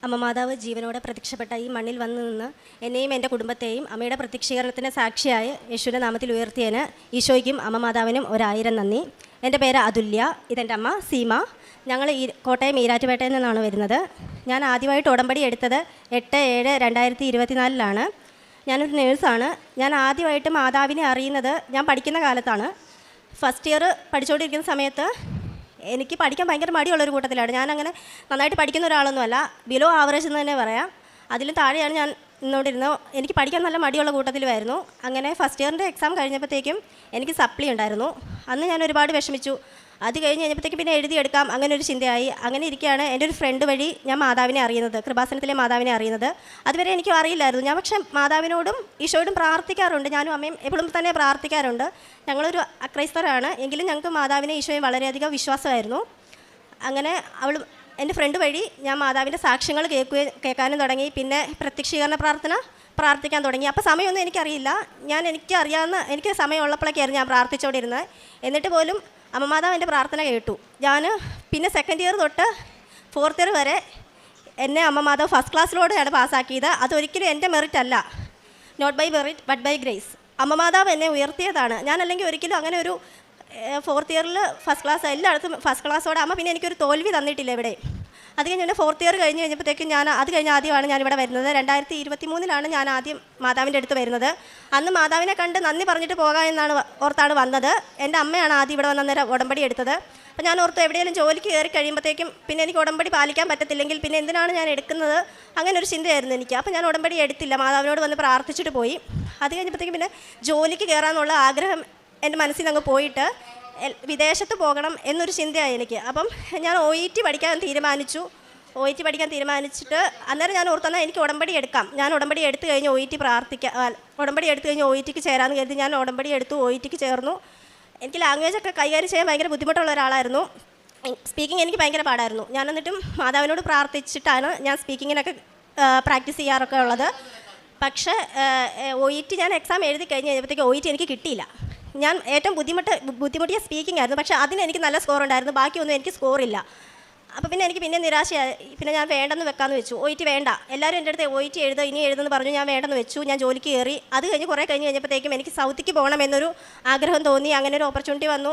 അമ്മ മാതാവ് ജീവനോടെ പ്രത്യക്ഷപ്പെട്ട ഈ മണ്ണിൽ വന്നു നിന്ന് എന്നെയും എൻ്റെ കുടുംബത്തെയും അമ്മയുടെ പ്രത്യക്ഷീകരണത്തിന് സാക്ഷിയായ യേശുവിൻ്റെ നാമത്തിൽ ഉയർത്തിയതിന് ഈശോയ്ക്കും അമ്മ മാതാവിനും 1000 നന്ദി. എൻ്റെ പേര് അതുല്യ, ഇതെൻ്റെ അമ്മ സീമ. ഞങ്ങൾ കോട്ടയം ഈരാറ്റുപേട്ടയിൽ നിന്നാണ് വരുന്നത്. ഞാൻ ആദ്യമായിട്ട് ഉടമ്പടി എടുത്തത് 8/7/2024 ഞാനൊരു നേഴ്സാണ്. ഞാൻ ആദ്യമായിട്ട് മാതാവിനെ അറിയുന്നത് ഞാൻ പഠിക്കുന്ന കാലത്താണ്. ഫസ്റ്റ് ഇയർ പഠിച്ചുകൊണ്ടിരിക്കുന്ന സമയത്ത് എനിക്ക് പഠിക്കാൻ ഭയങ്കര മടിയുള്ളൊരു കൂട്ടത്തിലാണ്. ഞാനങ്ങനെ നന്നായിട്ട് പഠിക്കുന്ന ഒരാളൊന്നുമല്ല, ബിലോ ആവറേജ് എന്ന് തന്നെ പറയാം. അതിലും താഴെയാണ് ഞാൻ നിന്നുകൊണ്ടിരുന്നത്. എനിക്ക് പഠിക്കാൻ നല്ല മടിയുള്ള കൂട്ടത്തിലുമായിരുന്നു. അങ്ങനെ ഫസ്റ്റ് ഇയറിൻ്റെ എക്സാം കഴിഞ്ഞപ്പോഴത്തേക്കും എനിക്ക് സപ്ലി ഉണ്ടായിരുന്നു. അന്ന് ഞാൻ ഒരുപാട് വിഷമിച്ചു. അത് കഴിഞ്ഞ് കഴിഞ്ഞപ്പോഴത്തേക്കും പിന്നെ എഴുതിയെടുക്കാം അങ്ങനെ ഒരു ചിന്തയായി. അങ്ങനെ ഇരിക്കുകയാണ് എൻ്റെ ഒരു ഫ്രണ്ട് വഴി ഞാൻ മാതാവിനെ അറിയുന്നത്, കൃപാസനത്തിലെ മാതാവിനെ അറിയുന്നത്. അതുവരെ എനിക്കും അറിയില്ലായിരുന്നു. ഞാൻ പക്ഷേ മാതാവിനോടും ഈശോയോടും പ്രാർത്ഥിക്കാറുണ്ട്. ഞാനും അമ്മയും എപ്പോഴും തന്നെ പ്രാർത്ഥിക്കാറുണ്ട്. ഞങ്ങളൊരു അക്രൈസ്തവരാണ്, എങ്കിലും ഞങ്ങൾക്ക് മാതാവിനെ ഈശോയും വളരെയധികം വിശ്വാസമായിരുന്നു. അങ്ങനെ എൻ്റെ ഫ്രണ്ട് വഴി ഞാൻ മാതാവിൻ്റെ സാക്ഷ്യങ്ങൾ കേൾക്കാനും തുടങ്ങി. പിന്നെ പ്രത്യക്ഷീകരണ പ്രാർത്ഥിക്കാൻ തുടങ്ങി. അപ്പോൾ സമയമൊന്നും എനിക്കറിയില്ല. എനിക്ക് സമയമുള്ളപ്പോഴൊക്കെയായിരുന്നു ഞാൻ പ്രാർത്ഥിച്ചുകൊണ്ടിരുന്നത്. എന്നിട്ട് പോലും അമ്മ മാതാവ് എൻ്റെ പ്രാർത്ഥന കേട്ടു. ഞാൻ പിന്നെ സെക്കൻഡ് ഇയർ തൊട്ട് 4th ഇയർ വരെ എന്നെ അമ്മ മാതാവ് ഫസ്റ്റ് ക്ലാസ്സിലൂടെയാണ് പാസ്സാക്കിയത്. അതൊരിക്കലും എൻ്റെ മെറിറ്റ് അല്ല, not by merit but by grace. അമ്മ മാതാവ് എന്നെ ഉയർത്തിയതാണ്. ഞാനല്ലെങ്കിൽ ഒരിക്കലും അങ്ങനെ ഒരു 4th ഇയറിൽ ഫസ്റ്റ് ക്ലാസ് എല്ലായിടത്തും ഫസ്റ്റ് ക്ലാസ്സോടെ അമ്മ പിന്നെ എനിക്കൊരു തോൽവി തന്നിട്ടില്ല ഇവിടെ. അത് കഴിഞ്ഞ് എൻ്റെ 4th ഇയർ കഴിഞ്ഞപ്പോഴത്തേക്കും അത് കഴിഞ്ഞ് ആദ്യമാണ് ഞാനിവിടെ വരുന്നത്. 2023 ഞാൻ ആദ്യം മാതാവിൻ്റെ അടുത്ത് വരുന്നത്. അന്ന് മാതാവിനെ കണ്ട് നന്ദി പറഞ്ഞിട്ട് പോകാം എന്നാണ് ഓർത്താണ് വന്നത്. എൻ്റെ അമ്മയാണ് ആദ്യം ഇവിടെ വന്നേരം ഉടമ്പടി എടുത്തത്. അപ്പോൾ ഞാൻ ഓർത്ത് എവിടെയെങ്കിലും ജോലിക്ക് കയറി കഴിയുമ്പോഴത്തേക്കും പിന്നെ എനിക്ക് ഉടമ്പടി പാലിക്കാൻ പറ്റത്തില്ലെങ്കിൽ പിന്നെ എന്തിനാണ് ഞാൻ എടുക്കുന്നത്, അങ്ങനെ ഒരു ചിന്തയായിരുന്നു എനിക്ക്. അപ്പോൾ ഞാൻ ഉടമ്പടി എടുത്തില്ല, മാതാവിനോട് വന്ന് പ്രാർത്ഥിച്ചിട്ട് പോയി. അത് കഴിഞ്ഞപ്പോഴത്തേക്കും പിന്നെ ജോലിക്ക് കയറാമെന്നുള്ള ആഗ്രഹം എൻ്റെ മനസ്സിൽ നിന്ന് അങ്ങ് പോയിട്ട് വിദേശത്ത് പോകണം എന്നൊരു ചിന്തയായി എനിക്ക്. അപ്പം ഞാൻ OET പഠിക്കാൻ തീരുമാനിച്ചിട്ട് അന്നേരം ഞാൻ ഓർത്തെന്നാൽ എനിക്ക് ഉടമ്പടി എടുക്കാം. ഞാൻ ഉടമ്പടി എടുത്തു കഴിഞ്ഞ് ഉടമ്പടി എടുത്തു കഴിഞ്ഞ് OETക്ക് ചേരാമെന്ന് കരുതി ഞാൻ ഉടമ്പടി എടുത്തു, OETക്ക് ചേർന്നു. എനിക്ക് ലാംഗ്വേജൊക്കെ കൈകാര്യം ചെയ്യാൻ ഭയങ്കര ബുദ്ധിമുട്ടുള്ള ഒരാളായിരുന്നു. സ്പീക്കിംഗ് എനിക്ക് ഭയങ്കര പാടായിരുന്നു. ഞാൻ എന്നിട്ടും മാതാവിനോട് പ്രാർത്ഥിച്ചിട്ടാണ് ഞാൻ സ്പീക്കിങ്ങിനൊക്കെ പ്രാക്ടീസ് ചെയ്യാറൊക്കെ ഉള്ളത്. പക്ഷേ OET ഞാൻ എക്സാം എഴുതി കഴിഞ്ഞ് കഴിഞ്ഞപ്പോഴത്തേക്ക് OET എനിക്ക് കിട്ടിയില്ല. ഞാൻ ഏറ്റവും ബുദ്ധിമുട്ടിയ സ്പീക്കിംഗ് ആയിരുന്നു. പക്ഷേ അതിന് എനിക്ക് നല്ല സ്കോർ ഉണ്ടായിരുന്നു, ബാക്കിയൊന്നും എനിക്ക് സ്കോറില്ല. അപ്പോൾ പിന്നെ എനിക്ക് പിന്നെ നിരാശയായി. പിന്നെ ഞാൻ വേണ്ടെന്ന് വെക്കാമെന്ന് വെച്ചു. OET വേണ്ട, എല്ലാവരും എൻ്റെ അടുത്ത് OET ഇനി എഴുതുമെന്ന് പറഞ്ഞു. ഞാൻ വേണ്ടെന്ന് വെച്ചു. ഞാൻ ജോലിക്ക് കയറി. അത് കഴിഞ്ഞ് കുറേ കഴിഞ്ഞപ്പോഴത്തേക്കും എനിക്ക് സൗത്തിക്ക് പോകണമെന്നൊരു ആഗ്രഹം തോന്നി. അങ്ങനെ ഒരു ഓപ്പർച്യൂണിറ്റി വന്നു.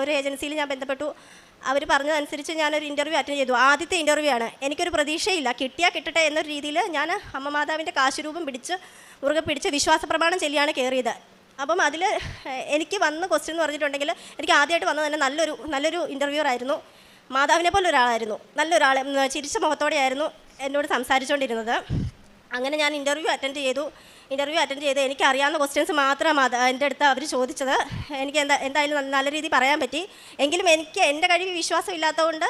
ഒരു ഏജൻസിയിൽ ഞാൻ ബന്ധപ്പെട്ടു. അവർ പറഞ്ഞതനുസരിച്ച് ഞാനൊരു ഇൻ്റർവ്യൂ അറ്റൻഡ് ചെയ്തു. ആദ്യത്തെ ഇൻ്റർവ്യൂ ആണ്. എനിക്കൊരു പ്രതീക്ഷയില്ല, കിട്ടിയാൽ കിട്ടട്ടെ എന്നൊരു രീതിയിൽ ഞാൻ അമ്മ മാതാവിൻ്റെ കാശുരൂപം മുറുകെ പിടിച്ച് വിശ്വാസ പ്രമാണം ചൊല്ലിയാണ് കയറിയത്. അപ്പം അതിൽ എനിക്ക് വന്ന ക്വസ്റ്റ്യൻ എന്ന് പറഞ്ഞിട്ടുണ്ടെങ്കിൽ എനിക്ക് ആദ്യമായിട്ട് വന്നത് തന്നെ നല്ലൊരു ഇൻ്റർവ്യൂവർ ആയിരുന്നു. മാതാവിനെ പോലെ ഒരാളായിരുന്നു, നല്ലൊരാൾ, ചിരിച്ച മുഖത്തോടെയായിരുന്നു എന്നോട് സംസാരിച്ചുകൊണ്ടിരുന്നത്. അങ്ങനെ ഞാൻ ഇൻ്റർവ്യൂ അറ്റൻഡ് ചെയ്ത് എനിക്കറിയാവുന്ന ക്വസ്റ്റ്യൻസ് മാത്രം എൻ്റെ അടുത്ത് അവർ ചോദിച്ചത്. എനിക്ക് എന്തായാലും നല്ല രീതിയിൽ പറയാൻ പറ്റി. എങ്കിലും എനിക്ക് എൻ്റെ കഴിവ് വിശ്വാസം ഇല്ലാത്തതുകൊണ്ട്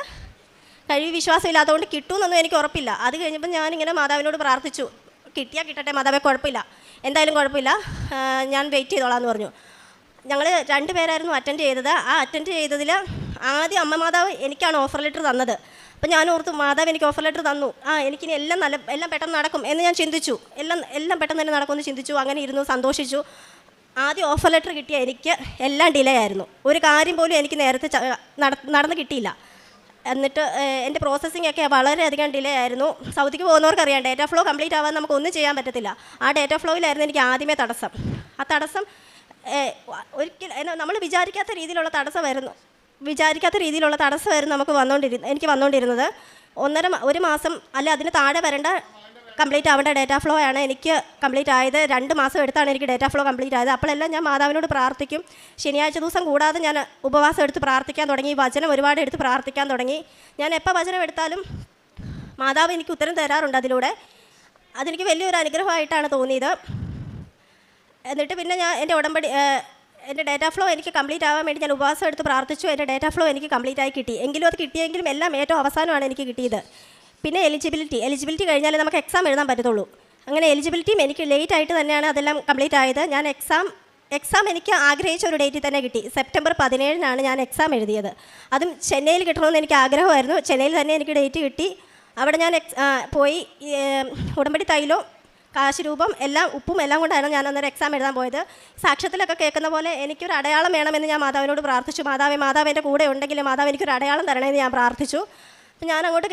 കിട്ടുമെന്നൊന്നും എനിക്ക് ഉറപ്പില്ല. അത് കഴിഞ്ഞപ്പോൾ ഞാനിങ്ങനെ മാതാവിനോട് പ്രാർത്ഥിച്ചു, കിട്ടിയാൽ കിട്ടട്ടെ മാതാവേ, എന്തായാലും കുഴപ്പമില്ല, ഞാൻ വെയിറ്റ് ചെയ്തോളാം എന്ന് പറഞ്ഞു. ഞങ്ങൾ 2 പേരായിരുന്നു അറ്റൻഡ് ചെയ്തത്. ആ അറ്റൻഡ് ചെയ്തതിൽ ആദ്യം അമ്മ മാതാവ് എനിക്കാണ് ഓഫർ ലെറ്റർ തന്നത്. അപ്പം ഞാൻ ഓർത്തു, മാതാവ് എനിക്ക് ഓഫർ ലെറ്റർ തന്നു, എനിക്കിനി എല്ലാം പെട്ടെന്ന് നടക്കും എന്ന് ഞാൻ ചിന്തിച്ചു. എല്ലാം പെട്ടെന്ന് തന്നെ നടക്കുമെന്ന് ചിന്തിച്ചു. അങ്ങനെ ഇരുന്നു, സന്തോഷിച്ചു. ആദ്യം ഓഫർ ലെറ്റർ കിട്ടിയ എനിക്ക് എല്ലാം ഡിലേ ആയിരുന്നു. ഒരു കാര്യം പോലും എനിക്ക് നേരത്തെ നടന്ന് കിട്ടിയില്ല. എന്നിട്ട് എൻ്റെ പ്രോസസ്സിംഗ് ഒക്കെ വളരെയധികം ഡിലേ ആയിരുന്നു. സൗദിക്ക് പോകുന്നവർക്കറിയാം, ഡേറ്റ ഫ്ലോ കംപ്ലീറ്റ് ആവാൻ നമുക്കൊന്നും ചെയ്യാൻ പറ്റത്തില്ല. ആ ഡേറ്റ ഫ്ലോയിലായിരുന്നു എനിക്ക് ആദ്യമേ തടസ്സം. ആ തടസ്സം ഒരിക്കലും നമ്മൾ വിചാരിക്കാത്ത രീതിയിലുള്ള തടസ്സമായിരുന്നു എനിക്ക് വന്നുകൊണ്ടിരുന്നത്. ഒരു മാസം അല്ല അതിന് താഴെ വരേണ്ട കംപ്ലീറ്റ് ആവേണ്ട ഡേറ്റ ഫ്ലോ ആണ് എനിക്ക് കംപ്ലീറ്റ് ആയത്. 2 മാസം എടുത്താണ് എനിക്ക് ഡേറ്റ ഫ്ലോ കംപ്ലീറ്റ് ആയത്. അപ്പോഴെല്ലാം ഞാൻ മാതാവിനോട് പ്രാർത്ഥിക്കും. ശനിയാഴ്ച ദിവസം കൂടാതെ ഞാൻ ഉപവാസം എടുത്ത് പ്രാർത്ഥിക്കാൻ തുടങ്ങി. വചനം ഒരുപാട് എടുത്ത് പ്രാർത്ഥിക്കാൻ തുടങ്ങി. ഞാൻ എപ്പോൾ വചനം എടുത്താലും മാതാവ് എനിക്ക് ഉത്തരം തരാറുണ്ട് അതിലൂടെ. അതെനിക്ക് വലിയൊരു അനുഗ്രഹമായിട്ടാണ് തോന്നിയത്. എന്നിട്ട് പിന്നെ ഞാൻ എൻ്റെ ഡേറ്റ ഫ്ലോ എനിക്ക് കംപ്ലീറ്റ് ആവാൻ വേണ്ടി ഞാൻ ഉപവാസം എടുത്ത് പ്രാർത്ഥിച്ചു. എൻ്റെ ഡേറ്റ ഫ്ലോ എനിക്ക് കംപ്ലീറ്റ് ആയി കിട്ടി. കിട്ടിയെങ്കിലും എല്ലാം ഏറ്റവും അവസാനമാണ് എനിക്ക് കിട്ടിയത്. പിന്നെ എലിജിബിലിറ്റി കഴിഞ്ഞാലേ നമുക്ക് എക്സാം എഴുതാൻ പറ്റത്തുള്ളൂ. അങ്ങനെ എലിജിബിലിറ്റിയും എനിക്ക് ലേറ്റ് ആയിട്ട് തന്നെയാണ് അതെല്ലാം കംപ്ലീറ്റ് ആയത്. ഞാൻ എക്സാം എനിക്ക് ആഗ്രഹിച്ച ഒരു ഡേറ്റിൽ തന്നെ കിട്ടി. സെപ്റ്റംബർ 17 ഞാൻ എക്സാം എഴുതിയത്. അതും ചെന്നൈയിൽ കിട്ടണമെന്ന് എനിക്ക് ആഗ്രഹമായിരുന്നു. ചെന്നൈയിൽ തന്നെ എനിക്ക് ഡേറ്റ് കിട്ടി. അവിടെ ഞാൻ പോയി ഉടമ്പടി തൈലവും കാശുരൂപം ഉപ്പും എല്ലാം കൊണ്ടാണ് ഞാൻ അന്നേരം എക്സാം എഴുതാൻ പോയത്. സാക്ഷ്യത്തിലൊക്കെ കേൾക്കുന്ന പോലെ എനിക്കൊരു അടയാളം വേണമെന്ന് ഞാൻ മാതാവിനോട് പ്രാർത്ഥിച്ചു. മാതാവ് എൻ്റെ കൂടെ ഉണ്ടെങ്കിൽ മാതാവ് എനിക്കൊരു അടയാളം തരണമെന്ന് ഞാൻ പ്രാർത്ഥിച്ചു. അപ്പം ഞാൻ അങ്ങോട്ട്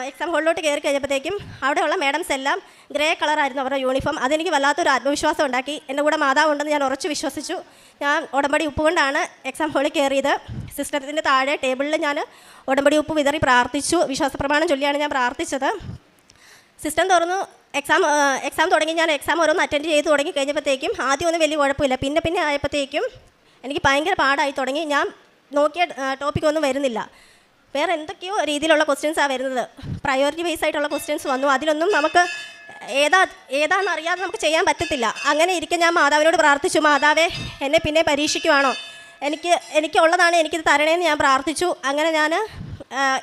എക്സാം ഹോളിലോട്ട് കയറി കഴിഞ്ഞപ്പോഴത്തേക്കും അവിടെയുള്ള മാഡംസ് എല്ലാം ഗ്രേ കളറായിരുന്നു അവരുടെ യൂണിഫോം. അതെനിക്ക് വല്ലാത്തൊരു ആത്മവിശ്വാസം ഉണ്ടാക്കി. എൻ്റെ കൂടെ മാതാവ് ഉണ്ടെന്ന് ഞാൻ ഉറച്ചു വിശ്വസിച്ചു. ഞാൻ ഉടമ്പടി ഉപ്പ് കൊണ്ടാണ് എക്സാം ഹോളിൽ കയറിയത്. സിസ്റ്റത്തിൻ്റെ താഴെ ടേബിളിൽ ഞാൻ ഉടമ്പടി ഉപ്പ് വിതറി പ്രാർത്ഥിച്ചു. വിശ്വാസപ്രമാണം ചൊല്ലിയാണ് ഞാൻ പ്രാർത്ഥിച്ചത്. സിസ്റ്റം തുറന്നു. എക്സാം തുടങ്ങി. ഞാൻ എക്സാം ഓരോന്ന് അറ്റൻഡ് ചെയ്ത് തുടങ്ങി കഴിഞ്ഞപ്പോഴത്തേക്കും ആദ്യം ഒന്നും വലിയ കുഴപ്പമില്ല. പിന്നെ ആയപ്പോഴത്തേക്കും എനിക്ക് ഭയങ്കര പാടായി തുടങ്ങി. ഞാൻ നോക്കിയ ടോപ്പിക്കൊന്നും വരുന്നില്ല. വേറെ എന്തൊക്കെയോ രീതിയിലുള്ള ക്വസ്റ്റ്യൻസാണ് വരുന്നത്. പ്രയോറിറ്റി ബേസ് ആയിട്ടുള്ള ക്വസ്റ്റ്യൻസ് വന്നു. അതിലൊന്നും നമുക്ക് ഏതാണെന്നറിയാതെ നമുക്ക് ചെയ്യാൻ പറ്റത്തില്ല. അങ്ങനെ ഇരിക്കെ ഞാൻ മാതാവിനോട് പ്രാർത്ഥിച്ചു, മാതാവേ എന്നെ പിന്നെ പരീക്ഷിക്കുവാണോ, എനിക്കുള്ളതാണ് എനിക്കിത് തരണേന്ന് ഞാൻ പ്രാർത്ഥിച്ചു. അങ്ങനെ ഞാൻ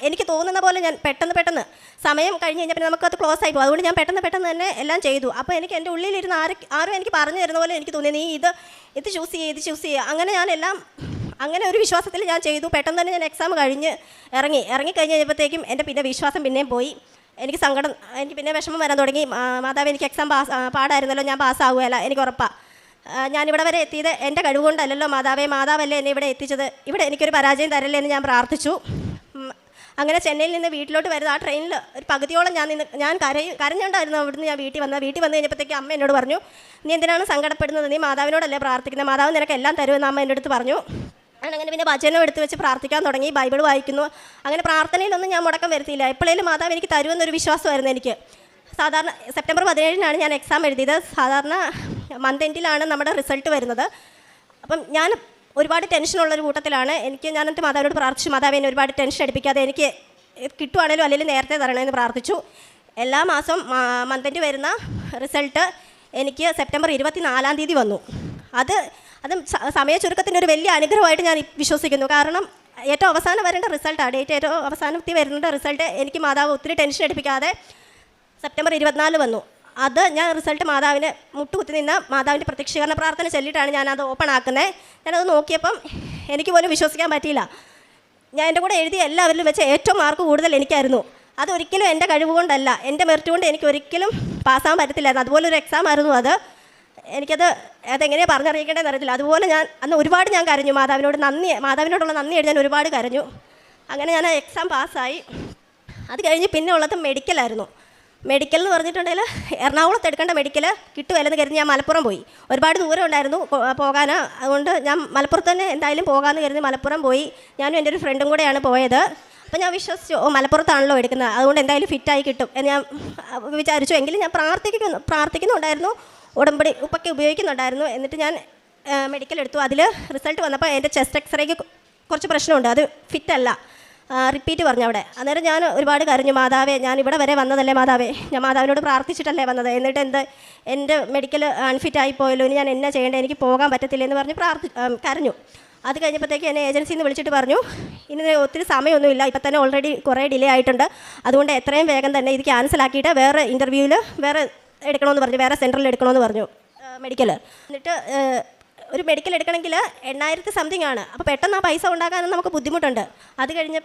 എനിക്ക് തോന്നുന്ന പോലെ ഞാൻ പെട്ടെന്ന് സമയം കഴിഞ്ഞ് കഴിഞ്ഞാൽ പിന്നെ നമുക്കത് ക്ലോസ് ആയി പോകും. അതുകൊണ്ട് ഞാൻ പെട്ടെന്ന് തന്നെ എല്ലാം ചെയ്തു. അപ്പോൾ എനിക്ക് എൻ്റെ ഉള്ളിലിരുന്ന് ആരും എനിക്ക് പറഞ്ഞു തരുന്ന പോലെ എനിക്ക് തോന്നി, നീ ഇത് ചൂസ് ചെയ്യുക. അങ്ങനെ ഞാനെല്ലാം അങ്ങനെ ഒരു വിശ്വാസത്തിൽ ഞാൻ ചെയ്തു. പെട്ടെന്ന് തന്നെ ഞാൻ എക്സാം കഴിഞ്ഞ് ഇറങ്ങി കഴിഞ്ഞപ്പോഴത്തേക്കും എൻ്റെ പിന്നെ വിശ്വാസം പിന്നെയും പോയി. എനിക്ക് സങ്കടം, എനിക്ക് പിന്നെ വിഷമം വരാൻ തുടങ്ങി. മാതാവ് എനിക്ക് എക്സാം പാടായിരുന്നല്ലോ, ഞാൻ പാസ്സാകുകയല്ല, എനിക്ക് ഉറപ്പാണ്. ഞാനിവിടെ വരെ എത്തിയത് എൻ്റെ കഴിവുകൊണ്ടല്ലല്ലോ മാതാവല്ലേ എന്നെ ഇവിടെ എത്തിച്ചത്. ഇവിടെ എനിക്കൊരു പരാജയം തരല്ലേ എന്ന് ഞാൻ പ്രാർത്ഥിച്ചു. അങ്ങനെ ചെന്നൈയിൽ നിന്ന് വീട്ടിലോട്ട് വരുന്നത് ആ ട്രെയിനിൽ ഒരു പകുതിയോളം ഞാൻ കരഞ്ഞുകൊണ്ടായിരുന്നു അവിടുന്ന് ഞാൻ വീട്ടിൽ വന്നു കഴിഞ്ഞപ്പോഴത്തേക്ക് അമ്മ എന്നോട് പറഞ്ഞു, നീ എന്തിനാണ് സങ്കടപ്പെടുന്നത്, നീ മാതാവിനോടല്ലേ പ്രാർത്ഥിക്കുന്നത്, മാതാവ് നിനക്ക് എല്ലാം തരുമെന്ന് അമ്മ എൻ്റെ അടുത്ത് പറഞ്ഞു. അങ്ങനെ പിന്നെ വചനം എടുത്ത് വെച്ച് പ്രാർത്ഥിക്കാൻ തുടങ്ങി. ബൈബിൾ വായിക്കുന്നു. അങ്ങനെ പ്രാർത്ഥനയിലൊന്നും ഞാൻ മുടക്കം വരുത്തിയില്ല. എപ്പോഴേലും മാതാവ് എനിക്ക് തരുമെന്നൊരു വിശ്വാസമായിരുന്നു എനിക്ക്. സാധാരണ സെപ്റ്റംബർ 17-നാണ് ഞാൻ എക്സാം എഴുതിയത്. സാധാരണ മന്ത് എൻഡിലാണ് നമ്മുടെ റിസൾട്ട് വരുന്നത്. അപ്പം ഞാൻ ഒരുപാട് ടെൻഷനുള്ളൊരു കൂട്ടത്തിലാണ്. ഞാനെന്നിട്ട് മാതാവിനോട് പ്രാർത്ഥിച്ചു, മാതാവ് എന്നെ ഒരുപാട് ടെൻഷൻ അടിപ്പിക്കാതെ എനിക്ക് കിട്ടുവാണേലും അല്ലെങ്കിൽ നേരത്തെ തരണമെന്ന് പ്രാർത്ഥിച്ചു. എല്ലാ മാസവും മന്ത് എൻഡ് വരുന്ന റിസൾട്ട് എനിക്ക് സെപ്റ്റംബർ 24-ാം തീയതി വന്നു. അത് സമയ ചുരുക്കത്തിൻ്റെ ഒരു വലിയ അനുഗ്രഹമായിട്ട് ഞാൻ വിശ്വസിക്കുന്നു. കാരണം ഏറ്റവും അവസാനം വരേണ്ട റിസൾട്ടാണ്, ഏറ്റവും അവസാനത്തിൽ വരുന്ന റിസൾട്ട് എനിക്ക് മാതാവ് ഒത്തിരി ടെൻഷൻ എടുപ്പിക്കാതെ സെപ്റ്റംബർ 24 വന്നു. അത് ഞാൻ റിസൾട്ട് മാതാവിന് മുട്ടുകുത്തി നിന്ന് മാതാവിൻ്റെ പ്രത്യക്ഷീകരണ പ്രാർത്ഥന ചൊല്ലിയിട്ടാണ് ഞാനത് ഓപ്പൺ ആക്കുന്നത്. ഞാനത് നോക്കിയപ്പം എനിക്ക് പോലും വിശ്വസിക്കാൻ പറ്റിയില്ല. ഞാൻ എൻ്റെ കൂടെ എഴുതിയ എല്ലാവരിലും വെച്ച് ഏറ്റവും മാർക്ക് കൂടുതൽ എനിക്കായിരുന്നു. അതൊരിക്കലും എൻ്റെ കഴിവ് കൊണ്ടല്ല, എൻ്റെ മെറിറ്റ് കൊണ്ട് എനിക്ക് ഒരിക്കലും പാസ്സാകാൻ പറ്റത്തില്ലായിരുന്നു. അതുപോലൊരു എക്സാം ആയിരുന്നു അത്. അതെങ്ങനെയാണ് പറഞ്ഞറിയിക്കേണ്ടതെന്ന് അറിയത്തില്ല. അതുപോലെ ഞാൻ അന്ന് ഒരുപാട് ഞാൻ കരഞ്ഞു. മാതാവിനോടുള്ള നന്ദിയായിട്ട് ഞാൻ ഒരുപാട് കരഞ്ഞു. അങ്ങനെ ഞാൻ എക്സാം പാസ്സായി. അത് കഴിഞ്ഞ് പിന്നെ ഉള്ളത് മെഡിക്കലായിരുന്നു. മെഡിക്കൽ എന്ന് പറഞ്ഞിട്ടുണ്ടെങ്കിൽ എറണാകുളത്ത് എടുക്കേണ്ട മെഡിക്കൽ കിട്ടുമല്ലെന്ന് കരുതി ഞാൻ മലപ്പുറം പോയി. ഒരുപാട് ദൂരം ഉണ്ടായിരുന്നു പോകാൻ. അതുകൊണ്ട് ഞാൻ മലപ്പുറത്ത് തന്നെ എന്തായാലും പോകാമെന്ന് കരുതി മലപ്പുറം പോയി. ഞാനും എൻ്റെ ഒരു ഫ്രണ്ടും കൂടെയാണ് പോയത്. അപ്പോൾ ഞാൻ വിശ്വസിച്ചു, മലപ്പുറത്താണല്ലോ എടുക്കുന്നത്, അതുകൊണ്ട് എന്തായാലും ഫിറ്റായി കിട്ടും എന്ന് ഞാൻ വിചാരിച്ചു. എങ്കിലും ഞാൻ പ്രാർത്ഥിക്കുന്നുണ്ടായിരുന്നു, ഉടമ്പടി ഉപ്പൊക്കെ ഉപയോഗിക്കുന്നുണ്ടായിരുന്നു. എന്നിട്ട് ഞാൻ മെഡിക്കൽ എടുത്തു. അതിൽ റിസൾട്ട് വന്നപ്പോൾ എൻ്റെ ചെസ്റ്റ് എക്സ്റേക്ക് കുറച്ച് പ്രശ്നമുണ്ട്, അത് ഫിറ്റല്ല, റിപ്പീറ്റ് പറഞ്ഞു അവിടെ. അന്നേരം ഞാൻ ഒരുപാട് കരഞ്ഞു, മാതാവേ ഞാൻ ഇവിടെ വരെ വന്നതല്ലേ മാതാവേ, ഞാൻ മാതാവിനോട് പ്രാർത്ഥിച്ചിട്ടല്ലേ വന്നത്, എന്നിട്ട് എൻ്റെ മെഡിക്കൽ അൺഫിറ്റായി പോയല്ലോ, ഇനി ഞാൻ എന്നാ ചെയ്യേണ്ടത്, എനിക്ക് പോകാൻ പറ്റത്തില്ല എന്ന് പറഞ്ഞ് കരഞ്ഞു. അത് കഴിഞ്ഞപ്പോഴത്തേക്ക് എന്നെ ഏജൻസിയിൽ നിന്ന് വിളിച്ചിട്ട് പറഞ്ഞു, ഇനി ഒത്തിരി സമയമൊന്നുമില്ല, ഇപ്പം തന്നെ ഓൾറെഡി കുറേ ഡിലേ ആയിട്ടുണ്ട്, അതുകൊണ്ട് എത്രയും വേഗം തന്നെ ഇത് ക്യാൻസലാക്കിയിട്ട് വേറെ ഇൻ്റർവ്യൂവിൽ വേറെ എടുക്കണമെന്ന് പറഞ്ഞു, വേറെ സെൻറ്ററിൽ എടുക്കണമെന്ന് പറഞ്ഞു മെഡിക്കൽ. എന്നിട്ട് ഒരു മെഡിക്കൽ എടുക്കണമെങ്കിൽ 8,000 സംതിങ് ആണ്. അപ്പോൾ പെട്ടെന്ന് ആ പൈസ ഉണ്ടാക്കാനും നമുക്ക് ബുദ്ധിമുട്ടുണ്ട്. അത് കഴിഞ്ഞ്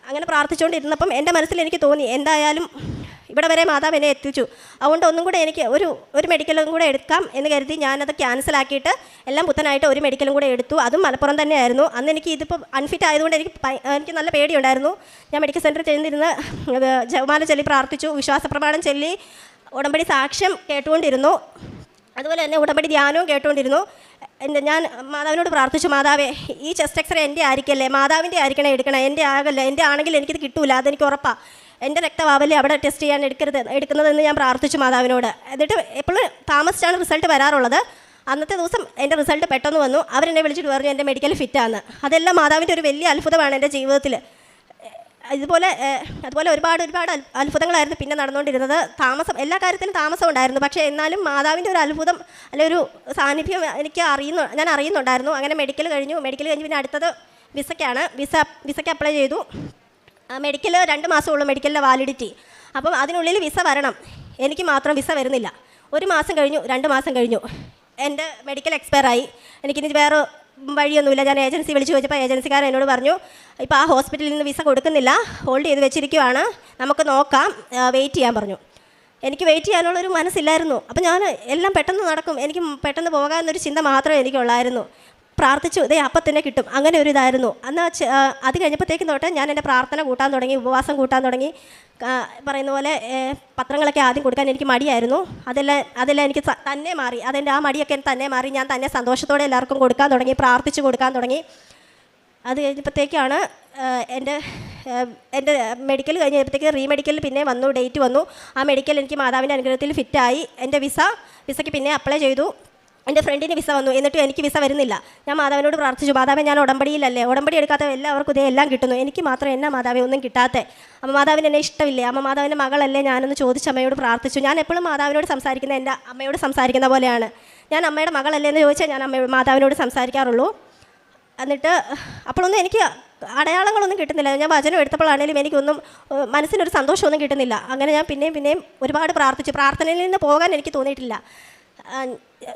അങ്ങനെ പ്രാർത്ഥിച്ചുകൊണ്ടിരുന്നപ്പം എൻ്റെ മനസ്സിൽ എനിക്ക് തോന്നി, എന്തായാലും ഇവിടെ വരെ മാതാവ് എന്നെ എത്തിച്ചു, അതുകൊണ്ട് ഒന്നും കൂടെ എനിക്ക് ഒരു മെഡിക്കലും കൂടെ എടുക്കാം എന്ന് കരുതി ഞാനത് ക്യാൻസലാക്കിയിട്ട് എല്ലാം പുത്തനായിട്ട് ഒരു മെഡിക്കലും കൂടെ എടുത്തു. അതും മലപ്പുറം തന്നെയായിരുന്നു. അന്ന് എനിക്ക് ഇതിപ്പോൾ അൺഫിറ്റ് ആയതുകൊണ്ട് എനിക്ക് നല്ല പേടിയുണ്ടായിരുന്നു. ഞാൻ മെഡിക്കൽ സെൻറ്ററിൽ ചെന്നിരുന്ന് ജപമാല ചൊല്ലി പ്രാർത്ഥിച്ചു, വിശ്വാസപ്രമാണം ചൊല്ലി ഉടമ്പടി സാക്ഷ്യം കേട്ടുകൊണ്ടിരുന്നു, അതുപോലെ തന്നെ ഉടമ്പടി ധ്യാനവും കേട്ടുകൊണ്ടിരുന്നു. ഞാൻ മാതാവിനോട് പ്രാർത്ഥിച്ചു, മാതാവേ ഈ ചെസ്റ്റ് എക്സ്റേ എൻ്റെ ആയിരിക്കല്ലേ, മാതാവിൻ്റെ ആയിരിക്കണേ എടുക്കണേ, എൻ്റെ ആകല്ലേ, എൻ്റെ ആണെങ്കിൽ എനിക്കിത് കിട്ടൂല, അതെനിക്ക് ഉറപ്പാണ്, എൻ്റെ രക്തമാവല്ലേ അവിടെ ടെസ്റ്റ് ചെയ്യാൻ എടുക്കുന്നതെന്ന് ഞാൻ പ്രാർത്ഥിച്ചു മാതാവിനോട്. എന്നിട്ട് എപ്പോഴും താമസിച്ചാണ് റിസൾട്ട് വരാറുള്ളത്. അന്നത്തെ ദിവസം എൻ്റെ റിസൾട്ട് പെട്ടെന്ന് വന്നു. അവരെന്നെ വിളിച്ചിട്ട് പറഞ്ഞു എൻ്റെ മെഡിക്കൽ ഫിറ്റാന്ന്. അതെല്ലാം മാതാവിൻ്റെ ഒരു വലിയ അത്ഭുതമാണ് എൻ്റെ ജീവിതത്തിൽ. അതുപോലെ ഒരുപാട് അത്ഭുതങ്ങളായിരുന്നു പിന്നെ നടന്നുകൊണ്ടിരുന്നത്. എല്ലാ കാര്യത്തിലും താമസം ഉണ്ടായിരുന്നു, പക്ഷേ എന്നാലും മാതാവിൻ്റെ ഒരു അത്ഭുതം അല്ലെ ഒരു സാന്നിധ്യം ഞാൻ അറിയുന്നുണ്ടായിരുന്നു. അങ്ങനെ മെഡിക്കൽ കഴിഞ്ഞു പിന്നെ അടുത്തത് വിസയ്ക്കാണ്. വിസയ്ക്ക് അപ്ലൈ ചെയ്തു. മെഡിക്കൽ 2 മാസമുള്ളൂ മെഡിക്കലിൻ്റെ വാലിഡിറ്റി. അപ്പം അതിനുള്ളിൽ വിസ വരണം. എനിക്ക് മാത്രം വിസ വരുന്നില്ല. 1 മാസം കഴിഞ്ഞു, 2 മാസം കഴിഞ്ഞു, എൻ്റെ മെഡിക്കൽ എക്സ്പയർ ആയി. എനിക്കിനി വേറെ വഴിയൊന്നുമില്ല. ഞാൻ ഏജൻസി വിളിച്ചു ചോദിച്ചപ്പോൾ ഏജൻസിക്കാരൻ എന്നോട് പറഞ്ഞു, ഇപ്പോൾ ആ ഹോസ്പിറ്റലിൽ നിന്ന് വിസ കൊടുക്കുന്നില്ല, ഹോൾഡ് ചെയ്ത് വെച്ചിരിക്കുവാണ്, നമുക്ക് നോക്കാം, വെയിറ്റ് ചെയ്യാൻ പറഞ്ഞു. എനിക്ക് വെയിറ്റ് ചെയ്യാനുള്ളൊരു മനസ്സില്ലായിരുന്നു. അപ്പോൾ ഞാൻ എല്ലാം പെട്ടെന്ന് നടക്കും, എനിക്ക് പെട്ടെന്ന് പോകാമെന്നൊരു ചിന്ത മാത്രമേ എനിക്കുള്ളായിരുന്നു. പ്രാർത്ഥിച്ചു ഇതേ അപ്പം തന്നെ കിട്ടും, അങ്ങനെ ഒരു ഇതായിരുന്നു. അത് കഴിഞ്ഞപ്പോഴത്തേക്കും തൊട്ട് ഞാൻ എൻ്റെ പ്രാർത്ഥന കൂട്ടാൻ തുടങ്ങി, ഉപവാസം കൂട്ടാൻ തുടങ്ങി. പറയുന്ന പോലെ പത്രങ്ങളൊക്കെ ആദ്യം കൊടുക്കാൻ എനിക്ക് മടിയായിരുന്നു. അതെല്ലാം എനിക്ക് തന്നെ മാറി. അതെൻ്റെ ആ മടിയൊക്കെ തന്നെ മാറി. ഞാൻ തന്നെ സന്തോഷത്തോടെ എല്ലാവർക്കും കൊടുക്കാൻ തുടങ്ങി, പ്രാർത്ഥിച്ച് കൊടുക്കാൻ തുടങ്ങി. അത് കഴിഞ്ഞപ്പോഴത്തേക്കാണ് എൻ്റെ മെഡിക്കൽ കഴിഞ്ഞപ്പോഴത്തേക്ക് റീമെഡിക്കലിൽ പിന്നെ വന്നു, ഡേറ്റ് വന്നു. ആ മെഡിക്കൽ എനിക്ക് മാതാവിൻ്റെ അനുഗ്രഹത്തിൽ ഫിറ്റായി. എൻ്റെ വിസയ്ക്ക് പിന്നെ അപ്ലൈ ചെയ്തു. എൻ്റെ ഫ്രണ്ടിന് വിസ വന്നു, എന്നിട്ടും എനിക്ക് വിസ വരുന്നില്ല. ഞാൻ മാതാവിനോട് പ്രാർത്ഥിച്ചു, മാതാവേ ഞാൻ ഉടമ്പടിയിലല്ലേ, ഉടമ്പടി എടുക്കാത്ത എല്ലാവർക്കും ഇതേ എല്ലാം കിട്ടുന്നു, എനിക്ക് മാത്രം എന്നാ മാതാവേ ഒന്നും കിട്ടാത്തേ, അമ്മ മാതാവിന് എന്നെ ഇഷ്ടമില്ലേ, അമ്മ മാതാവിൻ്റെ മകളല്ലേ ഞാനൊന്ന് ചോദിച്ച് അമ്മയോട് പ്രാർത്ഥിച്ചു. ഞാൻ എപ്പോഴും മാതാവിനോട് സംസാരിക്കുന്ന എൻ്റെ അമ്മയോട് സംസാരിക്കുന്ന പോലെയാണ്. ഞാൻ അമ്മയുടെ മകളല്ലേ എന്ന് ചോദിച്ചാൽ ഞാൻ മാതാവിനോട് സംസാരിക്കാറുള്ളൂ. എന്നിട്ട് അപ്പോഴൊന്നും എനിക്ക് അടയാളങ്ങളൊന്നും കിട്ടുന്നില്ല. ഞാൻ വചനം എടുത്തപ്പോഴാണെങ്കിലും എനിക്കൊന്നും മനസ്സിനൊരു സന്തോഷമൊന്നും കിട്ടുന്നില്ല. അങ്ങനെ ഞാൻ പിന്നെയും ഒരുപാട് പ്രാർത്ഥിച്ചു. പ്രാർത്ഥനയിൽ നിന്ന് പോകാൻ എനിക്ക് തോന്നിയിട്ടില്ല.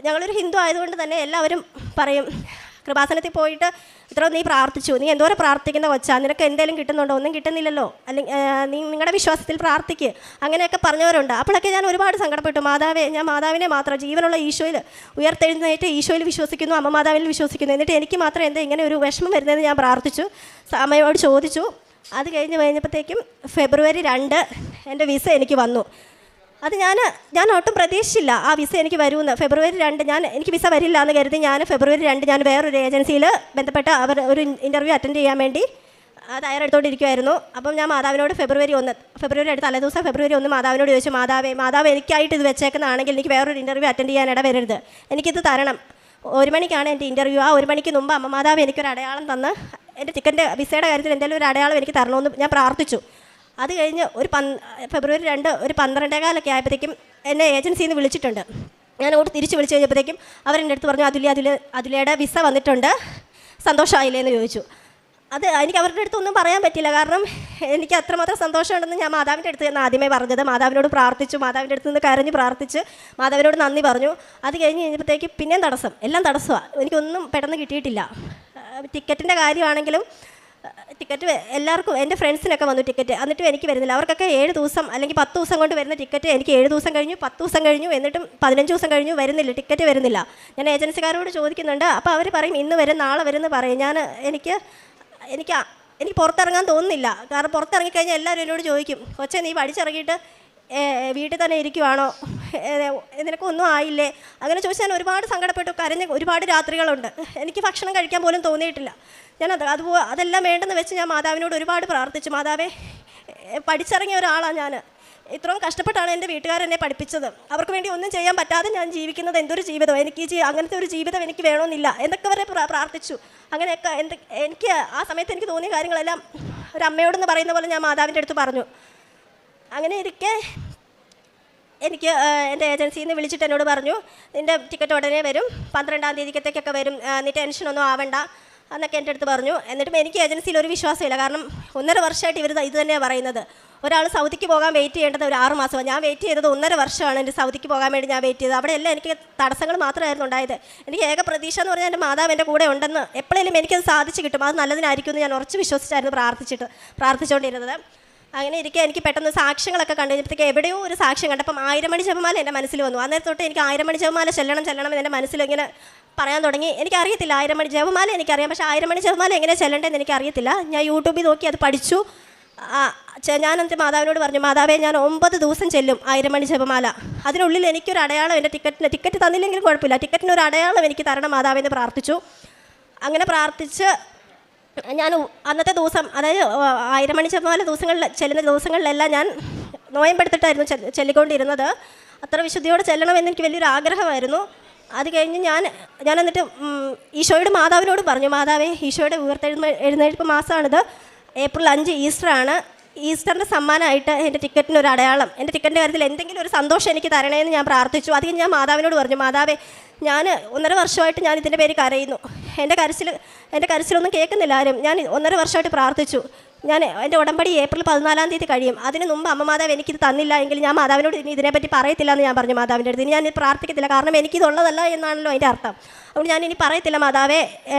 ഞങ്ങളൊരു ഹിന്ദു ആയതുകൊണ്ട് തന്നെ എല്ലാവരും പറയും, കൃപാസനത്തിൽ പോയിട്ട് ഇത്ര നീ പ്രാർത്ഥിച്ചു, നീ എന്തോരം പ്രാർത്ഥിക്കുന്ന കൊച്ചാ, നിനക്ക് എന്തെങ്കിലും കിട്ടുന്നുണ്ടോ, ഒന്നും കിട്ടുന്നില്ലല്ലോ, അല്ലെങ്കിൽ നീ നിങ്ങളുടെ വിശ്വാസത്തിൽ പ്രാർത്ഥിക്കുക, അങ്ങനെയൊക്കെ പറഞ്ഞവരുണ്ട്. അപ്പോഴൊക്കെ ഞാൻ ഒരുപാട് സങ്കടപ്പെട്ടു. ഞാൻ മാതാവിനെ മാത്രം, ജീവനുള്ള ഈശോയിൽ ഉയർത്തെഴുന്നേറ്റ് ഈശോയിൽ വിശ്വസിക്കുന്നു, അമ്മ മാതാവിൽ വിശ്വസിക്കുന്നു, എന്നിട്ട് എനിക്ക് മാത്രം എന്താ ഇങ്ങനെ ഒരു വിഷമം വരുന്നതെന്ന് ഞാൻ പ്രാർത്ഥിച്ചു, അമ്മയോട് ചോദിച്ചു. അത് കഴിഞ്ഞപ്പോഴത്തേക്കും ഫെബ്രുവരി 2 എൻ്റെ വിസ എനിക്ക് വന്നു. അത് ഞാൻ ഒട്ടും പ്രതീക്ഷിച്ചില്ല ആ വിസ എനിക്ക് വരുമെന്ന്. ഫെബ്രുവരി 2 എനിക്ക് വിസ വരില്ല എന്ന് കരുതി ഫെബ്രുവരി 2 ഞാൻ വേറൊരു ഏജൻസിയിൽ ബന്ധപ്പെട്ട ഒരു ഇൻ്റർവ്യൂ അറ്റൻഡ് ചെയ്യാൻ വേണ്ടി തയ്യാറെടുത്തോണ്ടിരിക്കുമായിരുന്നു. അപ്പം ഞാൻ മാതാവിനോട് ഫെബ്രുവരി 1 തലേദിവസം ഫെബ്രുവരി 1 മാതാവിനോട് ചോദിച്ചു, മാതാവ് എനിക്കായിട്ട് ഇത് വെച്ചേക്കുന്നതാണെങ്കിൽ എനിക്ക് വേറൊരു ഇൻ്റർവ്യൂ അറ്റൻഡ് ചെയ്യാൻ ഇടവരരുത്, എനിക്കിത് തരണം. 1 മണിക്കാണ് എൻ്റെ ഇൻ്റർവ്യൂ. ആ 1 മണിക്ക് മുമ്പ് അമ്മ മാതാവ് എനിക്കൊരു അടയാളം തന്ന് എൻ്റെ ടിക്കറ്റിൻ്റെ വിസയുടെ കാര്യത്തിൽ എന്തെങ്കിലും ഒരു അടയാളം എനിക്ക് തരണമെന്ന് ഞാൻ പ്രാർത്ഥിച്ചു. അത് കഴിഞ്ഞ് ഫെബ്രുവരി 2 ഒരു 12:15 ആയപ്പോഴത്തേക്കും എന്നെ ഏജൻസിയിൽ നിന്ന് വിളിച്ചിട്ടുണ്ട്. ഞാൻ അങ്ങോട്ട് തിരിച്ച് വിളിച്ച് കഴിഞ്ഞപ്പോഴത്തേക്കും അവരെൻ്റെ അടുത്ത് പറഞ്ഞു, അതുലയുടെ വിസ വന്നിട്ടുണ്ട്, സന്തോഷമായില്ലേ എന്ന് ചോദിച്ചു. എനിക്ക് അവരുടെ അടുത്തൊന്നും പറയാൻ പറ്റില്ല, കാരണം എനിക്ക് അത്രമാത്രം സന്തോഷമുണ്ടെന്ന് ഞാൻ മാതാവിൻ്റെ അടുത്ത് നിന്ന് ആദ്യമേ പറഞ്ഞത്. മാതാവിനോട് പ്രാർത്ഥിച്ചു, മാതാവിൻ്റെ അടുത്ത് നിന്ന് കരഞ്ഞ് പ്രാർത്ഥിച്ച് മാതാവിനോട് നന്ദി പറഞ്ഞു. അത് കഴിഞ്ഞ് കഴിഞ്ഞപ്പോഴത്തേക്ക് പിന്നെയും എല്ലാം തടസ്സമാണ്, എനിക്കൊന്നും പെട്ടെന്ന് കിട്ടിയിട്ടില്ല. ടിക്കറ്റിൻ്റെ കാര്യമാണെങ്കിലും ടിക്കറ്റ് എല്ലാവർക്കും, എൻ്റെ ഫ്രണ്ട്സിനൊക്കെ വന്നു ടിക്കറ്റ്, എന്നിട്ടും എനിക്ക് വരുന്നില്ല. അവർക്കൊക്കെ 7 ദിവസം അല്ലെങ്കിൽ 10 ദിവസം കൊണ്ട് വരുന്ന ടിക്കറ്റ് എനിക്ക് 7 ദിവസം കഴിഞ്ഞു, 10 ദിവസം കഴിഞ്ഞു, എന്നിട്ടും 15 ദിവസം കഴിഞ്ഞു, ടിക്കറ്റ് വരുന്നില്ല. ഞാൻ ഏജൻസിക്കാരോട് ചോദിക്കുന്നുണ്ട്. അപ്പോൾ അവർ പറയും ഇന്ന് വരും, നാളെ വരും എന്ന് പറയും. എനിക്ക് പുറത്തിറങ്ങാൻ തോന്നുന്നില്ല, കാരണം പുറത്തിറങ്ങിക്കഴിഞ്ഞാൽ എല്ലാവരും എന്നോട് ചോദിക്കും, കൊച്ചേ നീ പഠിച്ചിറങ്ങിയിട്ട് വീട്ടിൽ തന്നെ ഇരിക്കുവാണോ, നിനക്കൊന്നും ആയില്ലേ, അങ്ങനെ ചോദിച്ചാൽ ഞാൻ ഒരുപാട് സങ്കടപ്പെട്ടു, കരഞ്ഞ ഒരുപാട് രാത്രികളുണ്ട്. എനിക്ക് ഭക്ഷണം കഴിക്കാൻ പോലും തോന്നിയിട്ടില്ല. അതെല്ലാം വേണ്ടെന്ന് വെച്ച് ഞാൻ മാതാവിനോട് ഒരുപാട് പ്രാർത്ഥിച്ചു. മാതാവേ, പഠിച്ചിറങ്ങിയ ഒരാളാണ് ഞാൻ, ഇത്രയും കഷ്ടപ്പെട്ടാണ് എൻ്റെ വീട്ടുകാരെന്നെ പഠിപ്പിച്ചത്, അവർക്ക് വേണ്ടി ഒന്നും ചെയ്യാൻ പറ്റാതെ ഞാൻ ജീവിക്കുന്നത് എന്തൊരു ജീവിതം, അങ്ങനത്തെ ഒരു ജീവിതം എനിക്ക് വേണമെന്നില്ല എന്നൊക്കെ വരെ പ്രാർത്ഥിച്ചു. അങ്ങനെയൊക്കെ എനിക്ക് ആ സമയത്ത് എനിക്ക് തോന്നിയ കാര്യങ്ങളെല്ലാം ഒരു അമ്മയോടെന്ന് പറയുന്ന പോലെ ഞാൻ മാതാവിൻ്റെ അടുത്ത് പറഞ്ഞു. അങ്ങനെ ഇരിക്കെ എനിക്ക് എൻ്റെ ഏജൻസിയിൽ നിന്ന് വിളിച്ചിട്ട് എന്നോട് പറഞ്ഞു, നിൻ്റെ ടിക്കറ്റ് ഉടനെ വരും, 12-ാം തീയതിക്കത്തേക്കൊക്കെ വരും, നീ ടെൻഷനൊന്നും ആവണ്ട എന്നൊക്കെ എൻ്റെ അടുത്ത് പറഞ്ഞു. എന്നിട്ടും എനിക്ക് ഏജൻസിയിൽ ഒരു വിശ്വാസമില്ല, കാരണം 1.5 വർഷമായിട്ട് ഇവർ ഇത് തന്നെയാണ് പറയുന്നത്. ഒരാൾ സൗദിക്ക് പോകാൻ വെയിറ്റ് ചെയ്യേണ്ടത് ഒരു 6 മാസമാണ്, ഞാൻ വെയിറ്റ് ചെയ്തത് 1.5 വർഷമാണ് എൻ്റെ സൗദിക്ക് പോകാൻ വേണ്ടി ഞാൻ വെയിറ്റ് ചെയ്തത്. അവിടെ എല്ലാം എനിക്ക് തടസ്സങ്ങൾ മാത്രമായിരുന്നു ഉണ്ടായത്. എനിക്ക് ഏക പ്രതീക്ഷ എന്ന് പറഞ്ഞാൽ എൻ്റെ മാതാവ് എൻ്റെ കൂടെ ഉണ്ടെന്ന്, എപ്പോഴേലും എനിക്കത് സാധിച്ചു കിട്ടും, അത് നല്ലതിനായിരിക്കും എന്ന് ഞാൻ ഉറച്ച് വിശ്വസിച്ചായിരുന്നു പ്രാർത്ഥിച്ചുകൊണ്ടിരുന്നത്. അങ്ങനെ ഇരിക്കുക എനിക്ക് പെട്ടെന്ന് സാക്ഷ്യങ്ങളൊക്കെ കണ്ടു കഴിഞ്ഞപ്പോഴത്തേക്ക് എവിടെയോ ഒരു സാക്ഷ്യം കണ്ടപ്പം 1000 മണി ജപമാല എൻ്റെ മനസ്സിൽ വന്നു. അന്നേരം തൊട്ട് എനിക്ക് 1000 മണി ജപമാല ചെല്ലണം എന്ന് എൻ്റെ മനസ്സിൽ ഇങ്ങനെ പറയാൻ തുടങ്ങി. എനിക്കറിയത്തില്ല 1000 മണി ജപമാല എനിക്കറിയാം, പക്ഷേ 1000 മണി ജപമാല എങ്ങനെ ചെല്ലേണ്ടതെന്ന് എനിക്കറിയത്തില്ല. ഞാൻ യൂട്യൂബിൽ നോക്കി അത് പഠിച്ചു. ഞാൻ എന്നിട്ട് മാതാവിനോട് പറഞ്ഞു, മാതാവേ ഞാൻ 9 ദിവസം ചെല്ലും 1000 മണി ജപമാല, അതിനുള്ളിൽ എനിക്കൊരു അടയാളം, എൻ്റെ ടിക്കറ്റ് തന്നില്ലെങ്കിലും കുഴപ്പമില്ല, ടിക്കറ്റിനൊരു അടയാളം എനിക്ക് തരണം മാതാവെന്ന് പ്രാർത്ഥിച്ചു. അങ്ങനെ പ്രാർത്ഥിച്ച് ഞാൻ അന്നത്തെ ദിവസം, അതായത് 1000 മണി ജപമാല ചെല്ലുന്ന ദിവസങ്ങളിലെല്ലാം ഞാൻ നോയമ്പെടുത്തിട്ടായിരുന്നു ചെല്ലിക്കൊണ്ടിരുന്നത്. അത്ര വിശുദ്ധിയോടെ ചെല്ലണമെന്ന് എനിക്ക് വലിയൊരു ആഗ്രഹമായിരുന്നു. അത് കഴിഞ്ഞ് ഞാൻ എന്നിട്ട് ഈശോയുടെ മാതാവിനോട് പറഞ്ഞു, മാതാവേ ഈശോയുടെ എഴുന്നേൽപ്പ് മാസമാണിത്, ഏപ്രിൽ 5 ഈസ്റ്ററാണ്, ഈസ്റ്ററിൻ്റെ സമ്മാനമായിട്ട് എൻ്റെ ടിക്കറ്റിനൊരു അടയാളം, എൻ്റെ ടിക്കറ്റിൻ്റെ കാര്യത്തിൽ എന്തെങ്കിലും ഒരു സന്തോഷം എനിക്ക് തരണേന്ന് ഞാൻ പ്രാർത്ഥിച്ചു. അധികം ഞാൻ മാതാവിനോട് പറഞ്ഞു, മാതാവേ ഞാൻ 1.5 വർഷമായിട്ട് ഞാൻ ഇതിൻ്റെ പേര് കരയുന്നു, എൻ്റെ കരച്ചിലൊന്നും കേൾക്കുന്നില്ല ആരും, ഞാൻ 1.5 വർഷമായിട്ട് പ്രാർത്ഥിച്ചു, എൻ്റെ ഉടമ്പടി ഏപ്രിൽ 14-ാം തീയതി കഴിയും, അതിന് മുമ്പ് അമ്മ മാതാവ് എനിക്കിത് തന്നില്ല എങ്കിൽ ഞാൻ മാതാവിനോട് ഇനി ഇതിനെപ്പറ്റി പറയത്തില്ല എന്ന് ഞാൻ പറഞ്ഞു മാതാവിൻ്റെ അടുത്ത്. ഇനി ഞാൻ പ്രാർത്ഥിക്കത്തില്ല, കാരണം എനിക്കിതുള്ളതല്ല എന്നാണല്ലോ അതിൻ്റെ അർത്ഥം. അതുകൊണ്ട് ഞാൻ ഇനി പറയത്തില്ല മാതാവേ,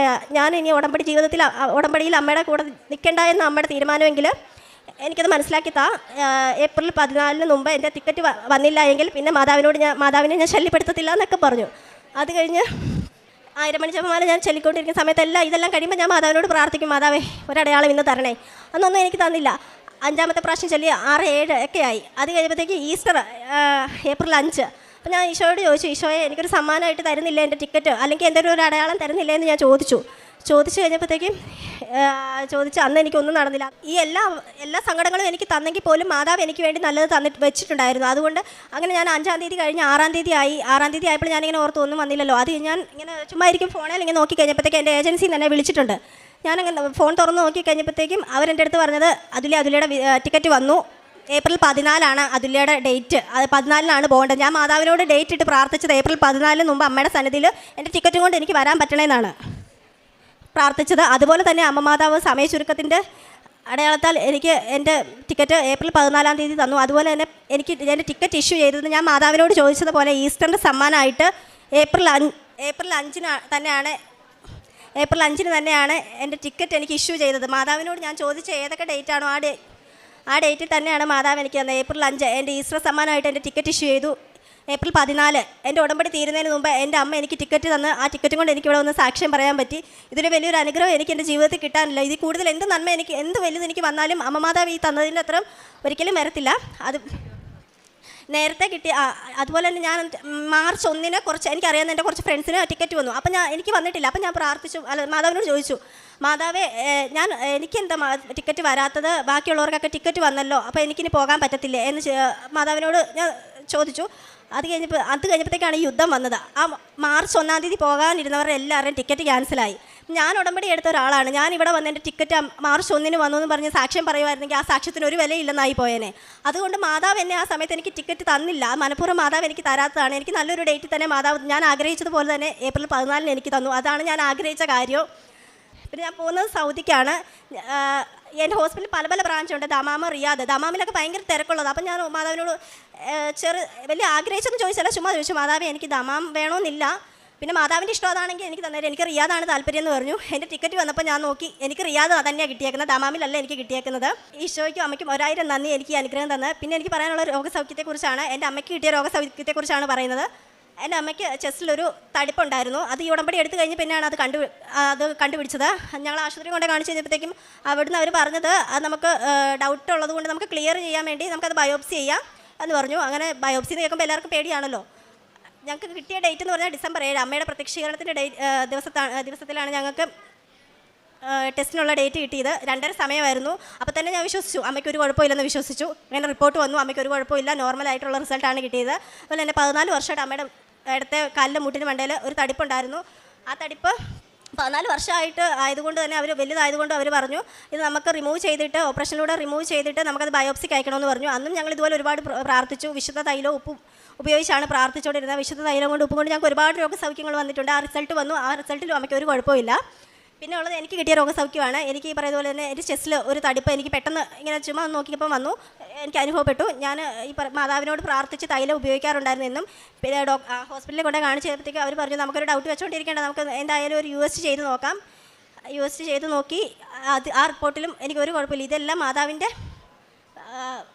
ഞാൻ ഇനി ഉടമ്പടിയിൽ അമ്മയുടെ കൂടെ നിൽക്കേണ്ട എന്ന് അമ്മയുടെ തീരുമാനമെങ്കിൽ എനിക്കത് മനസ്സിലാക്കി ഏപ്രിൽ 14-ന് മുമ്പ് എൻ്റെ ടിക്കറ്റ് വന്നില്ല എങ്കിൽ പിന്നെ മാതാവിനെ ഞാൻ ശല്യപ്പെടുത്തത്തില്ല എന്നൊക്കെ പറഞ്ഞു. അത് കഴിഞ്ഞ് 1000 മണി ജപമാല ഞാൻ ചൊല്ലിക്കൊണ്ടിരിക്കുന്ന സമയത്തെല്ലാം ഇതെല്ലാം കഴിയുമ്പോൾ ഞാൻ മാതാവിനോട് പ്രാർത്ഥിക്കും, മാതാവേ ഒരടയാളം ഇന്ന് തരണേ. അന്നൊന്നും എനിക്ക് തന്നില്ല. 5ാമത്തെ പ്രാവശ്യം ചൊല്ലി 6, 7 ഒക്കെ ആയി. അത് കഴിയുമ്പോഴത്തേക്ക് ഈസ്റ്റർ ഏപ്രിൽ 5. അപ്പോൾ ഞാൻ ഈശോയോട് ചോദിച്ചു, ഈശോയെ എനിക്കൊരു സമ്മാനമായിട്ട് തരുന്നില്ല എൻ്റെ ടിക്കറ്റ്, അല്ലെങ്കിൽ എന്തെങ്കിലും ഒരു അടയാളം തരുന്നില്ല എന്ന് ഞാൻ ചോദിച്ചു കഴിഞ്ഞപ്പോഴത്തേക്കും അന്ന് എനിക്കൊന്നും നടന്നില്ല. ഈ എല്ലാ സങ്കടങ്ങളും എനിക്ക് തന്നെങ്കിൽ പോലും മാതാവ് എനിക്ക് വേണ്ടി നല്ലത് വെച്ചിട്ടുണ്ടായിരുന്നു. അതുകൊണ്ട് അങ്ങനെ ഞാൻ 5-ാം തീയതി കഴിഞ്ഞ് 6-ാം തീയതി ആയപ്പോൾ ഞാനിങ്ങനെ ഓർത്ത് ഒന്നും വന്നില്ലല്ലോ. അത് ഞാൻ ഇങ്ങനെ ചുമ്മാ ഇരിക്കും, ഫോണിൽ ഇങ്ങനെ നോക്കി കഴിഞ്ഞപ്പോഴത്തേക്കും എൻ്റെ ഏജൻസിയിൽ നിന്ന് എന്നെ വിളിച്ചിട്ടുണ്ട്. ഞാനങ്ങനെ ഫോൺ തുറന്ന് നോക്കി കഴിഞ്ഞപ്പോഴത്തേക്കും അവരെൻ്റെ അടുത്ത് പറഞ്ഞത് അതുലയുടെ ടിക്കറ്റ് വന്നു, ഏപ്രിൽ 14 അതുലയുടെ ഡേറ്റ്, അത് 14 പോകേണ്ടത്. ഞാൻ മാതാവിനോട് ഡേറ്റ് ഇട്ട് പ്രാർത്ഥിച്ചത് ഏപ്രിൽ 14 മുമ്പ് അമ്മയുടെ സന്നിധിയിൽ എൻ്റെ ടിക്കറ്റും കൊണ്ട് എനിക്ക് വരാൻ പറ്റണമെന്നാണ് പ്രാർത്ഥിച്ചത്. അതുപോലെ തന്നെ അമ്മ മാതാവ് സമയ ചുരുക്കത്തിൻ്റെ അടയാളത്താൽ എനിക്ക് എൻ്റെ ടിക്കറ്റ് ഏപ്രിൽ 14 തീയതി തന്നു. അതുപോലെ തന്നെ എനിക്ക് എൻ്റെ ടിക്കറ്റ് ഇഷ്യൂ ചെയ്തത് ഞാൻ മാതാവിനോട് ചോദിച്ചതുപോലെ ഈസ്റ്ററിൻ്റെ സമ്മാനമായിട്ട് ഏപ്രിൽ 5-ന് തന്നെയാണ് എൻ്റെ ടിക്കറ്റ് എനിക്ക് ഇഷ്യൂ ചെയ്തത്. മാതാവിനോട് ഞാൻ ചോദിച്ച ഏതൊക്കെ ഡേറ്റാണോ ആ ഡേറ്റിൽ തന്നെയാണ് മാതാവ് എനിക്ക് തന്നത്. ഏപ്രിൽ 5 എൻ്റെ ഈസ്റ്റർ സമ്മാനമായിട്ട് എൻ്റെ ടിക്കറ്റ് ഇഷ്യൂ ചെയ്തു. ഏപ്രിൽ 14 എൻ്റെ ഉടമ്പടി തീരുന്നതിന് മുമ്പ് എൻ്റെ അമ്മ എനിക്ക് ടിക്കറ്റ് തന്ന് ആ ടിക്കറ്റും കൊണ്ട് എനിക്കിവിടെ ഒന്ന് സാക്ഷ്യം പറയാൻ പറ്റി. ഇതൊരു വലിയൊരു അനുഗ്രഹം എനിക്ക് എൻ്റെ ജീവിതത്തിൽ കിട്ടാനില്ല. ഇതിൽ കൂടുതൽ എന്ത് നന്മ എന്ത് വലുത് എനിക്ക് വന്നാലും അമ്മ മാതാവ് ഈ തന്നതിൻ്റെ അത്ര ഒരിക്കലും വരത്തില്ല. അത് നേരത്തെ കിട്ടി. അതുപോലെ തന്നെ ഞാൻ മാർച്ച് 1-ന് എനിക്കറിയാവുന്ന എൻ്റെ കുറച്ച് ഫ്രണ്ട്സിന് ടിക്കറ്റ് വന്നു. അപ്പം എനിക്ക് വന്നിട്ടില്ല. അപ്പം ഞാൻ പ്രാർത്ഥിച്ചു, മാതാവിനോട് ചോദിച്ചു, മാതാവേ എനിക്കെന്താ ടിക്കറ്റ് വരാത്തത്, ബാക്കിയുള്ളവർക്കൊക്കെ ടിക്കറ്റ് വന്നല്ലോ, അപ്പോൾ എനിക്കിനി പോകാൻ പറ്റത്തില്ലേ എന്ന് മാതാവിനോട് ഞാൻ ചോദിച്ചു. അത് കഴിഞ്ഞപ്പോഴത്തേക്കാണ് ഈ യുദ്ധം വന്നത്. ആ മാർച്ച് 1-ാം തീയതി പോകാനിരുന്നവരുടെ എല്ലാവരുടെയും ടിക്കറ്റ് ക്യാൻസലായി. ഞാൻ ഉടമ്പടി എടുത്ത ഒരാളാണ്. ഞാൻ ഇവിടെ വന്ന് എൻ്റെ ടിക്കറ്റ് മാർച്ച് 1-ന് വന്നു എന്ന് പറഞ്ഞ് സാക്ഷ്യം പറയുമായിരുന്നെങ്കിൽ ആ സാക്ഷ്യത്തിന് ഒരു വിലയില്ലെന്നായി പോയേനെ. അതുകൊണ്ട് മാതാവ് എന്നെ ആ സമയത്ത് എനിക്ക് ടിക്കറ്റ് തന്നില്ല. മനഃപൂർവ്വം മാതാവ് എനിക്ക് തരാത്തതാണ്. എനിക്ക് നല്ലൊരു ഡേറ്റിൽ തന്നെ മാതാവ് ഞാൻ ആഗ്രഹിച്ചതുപോലെ തന്നെ ഏപ്രിൽ 14-ന് എനിക്ക് തന്നു. അതാണ് ഞാൻ ആഗ്രഹിച്ച കാര്യം. പിന്നെ ഞാൻ പോകുന്നത് സൗദിക്കാണ്. എൻ്റെ ഹോസ്പിറ്റലിൽ പല ബ്രാഞ്ചുണ്ട്. Dammam, Riyadh. ദമാമിലൊക്കെ ഭയങ്കര തിരക്കുള്ളത്. അപ്പം ഞാൻ മാതാവിനോട് വലിയ ആഗ്രഹിച്ചെന്ന് ചോദിച്ചാൽ ചുമ്മാ ചോദിച്ചു, മാതാവേ എനിക്ക് ദമാം വേണമെന്നില്ല, പിന്നെ മാതാവിൻ്റെ ഇഷ്ടം അതാണെങ്കിൽ എനിക്ക് തന്നേരം, എനിക്ക് റിയാദാണ് താല്പര്യം എന്ന് പറഞ്ഞു. എൻ്റെ ടിക്കറ്റ് വന്നപ്പോൾ ഞാൻ നോക്കി, എനിക്ക് റിയാദ് തന്നെയാണ് കിട്ടിയേക്കുന്നത്, ദമാമിലല്ല എനിക്ക് കിട്ടിയേക്കുന്നത്. ഈശോയ്ക്കും അമ്മയ്ക്കും 1000 നന്ദി എനിക്ക് ഈ അനുഗ്രഹം തന്നത്. പിന്നെ എനിക്ക് പറയാനുള്ള രോഗസൗഖ്യത്തെക്കുറിച്ചാണ്, എൻ്റെ അമ്മയ്ക്ക് കിട്ടിയ രോഗസൗഖ്യത്തെക്കുറിച്ചാണ് പറയുന്നത്. എൻ്റെ അമ്മയ്ക്ക് ചെസ്റ്റിലൊരു തടിപ്പുണ്ടായിരുന്നു. അത് ഈ ഉടമ്പടി എടുത്തു കഴിഞ്ഞ് പിന്നെയാണ് അത് കണ്ടുപിടിച്ചത്. ഞങ്ങൾ ആശുപത്രി കൊണ്ട് കാണിച്ചു കഴിഞ്ഞപ്പോഴത്തേക്കും അവിടുന്ന് അവർ പറഞ്ഞത് അത് നമുക്ക് ഡൗട്ട് ഉള്ളത് കൊണ്ട് നമുക്ക് ക്ലിയർ ചെയ്യാൻ വേണ്ടി നമുക്കത് ബയോപ്സി ചെയ്യാം എന്ന് പറഞ്ഞു. അങ്ങനെ ബയോപ്സി എന്ന് കേൾക്കുമ്പോൾ എല്ലാവർക്കും പേടിയാണല്ലോ. ഞങ്ങൾക്ക് കിട്ടിയ ഡേറ്റ് എന്ന് പറഞ്ഞാൽ ഡിസംബർ 7 അമ്മയുടെ പ്രത്യക്ഷീകരണത്തിൻ്റെ ദിവസത്തിലാണ് ഞങ്ങൾക്ക് ടെസ്റ്റിനുള്ള ഡേറ്റ് കിട്ടിയത്. 2:30 സമയമായിരുന്നു. അപ്പോൾ തന്നെ ഞാൻ വിശ്വസിച്ചു അമ്മയ്ക്ക് ഒരു കുഴപ്പമില്ലെന്ന് വിശ്വസിച്ചു. അങ്ങനെ റിപ്പോർട്ട് വന്നു, അമ്മയ്ക്ക് ഒരു കുഴപ്പമില്ല, നോർമലായിട്ടുള്ള റിസൾട്ടാണ് കിട്ടിയത്. അതുപോലെ തന്നെ 14 വർഷമായിട്ട് അമ്മയുടെ ഇടത്തെ കാലിൻ്റെ മുട്ടിന് മണ്ടയിൽ ഒരു തടിപ്പുണ്ടായിരുന്നു. ആ തടിപ്പ് 14 വർഷമായിട്ട് ആയതുകൊണ്ട് തന്നെ അവർ വലുതായതുകൊണ്ട് അവർ പറഞ്ഞു ഇത് നമുക്ക് റിമൂവ് ചെയ്തിട്ട് ഓപ്പറേഷനിലൂടെ റിമൂവ് ചെയ്തിട്ട് നമുക്കത് ബയോപ്സിക്ക് അയക്കണമെന്ന് പറഞ്ഞു. അന്നും ഞങ്ങൾ ഇതുപോലെ ഒരുപാട് പ്രാർത്ഥിച്ചു. വിശുദ്ധ തൈലവും ഉപ്പും ഉപയോഗിച്ചാണ് പ്രാർത്ഥിച്ചുകൊണ്ടിരുന്നത്. വിശുദ്ധ തൈലം കൊണ്ട് ഉപ്പും കൊണ്ട് ഞങ്ങൾക്ക് ഒരുപാട് രോഗസൗഖ്യങ്ങൾ വന്നിട്ടുണ്ട്. ആ റിസൾട്ട് വന്നു. ആ റിസൾട്ടിലും അമ്മയ്ക്ക് ഒരു കുഴപ്പമില്ല. പിന്നെ ഉള്ളത് എനിക്ക് കിട്ടിയ രോഗസൗഖ്യമാണ്. എനിക്ക് ഈ പറയുന്ന പോലെ തന്നെ എൻ്റെ ചെസ്റ്റിൽ ഒരു തടിപ്പ് എനിക്ക് പെട്ടെന്ന് ഇങ്ങനെ ചുമ്മാ നോക്കിയപ്പോൾ വന്നു, എനിക്ക് അനുഭവപ്പെട്ടു. ഞാൻ ഈ മാതാവിനോട് പ്രാർത്ഥിച്ച് തൈലം ഉപയോഗിക്കാറുണ്ടായിരുന്നു എന്നും. പിന്നെ ഹോസ്പിറ്റലിൽ കൊണ്ട് കാണിച്ച് കഴിഞ്ഞപ്പോഴത്തേക്ക് അവർ പറഞ്ഞു നമുക്കൊരു ഡൗട്ട് വെച്ചുകൊണ്ടിരിക്കേണ്ട, നമുക്ക് എന്തായാലും ഒരു USG ചെയ്ത് നോക്കാം. USG ചെയ്ത് നോക്കി. ആ റിപ്പോർട്ടിലും എനിക്കൊരു കുഴപ്പമില്ല. ഇതെല്ലാം മാതാവിൻ്റെ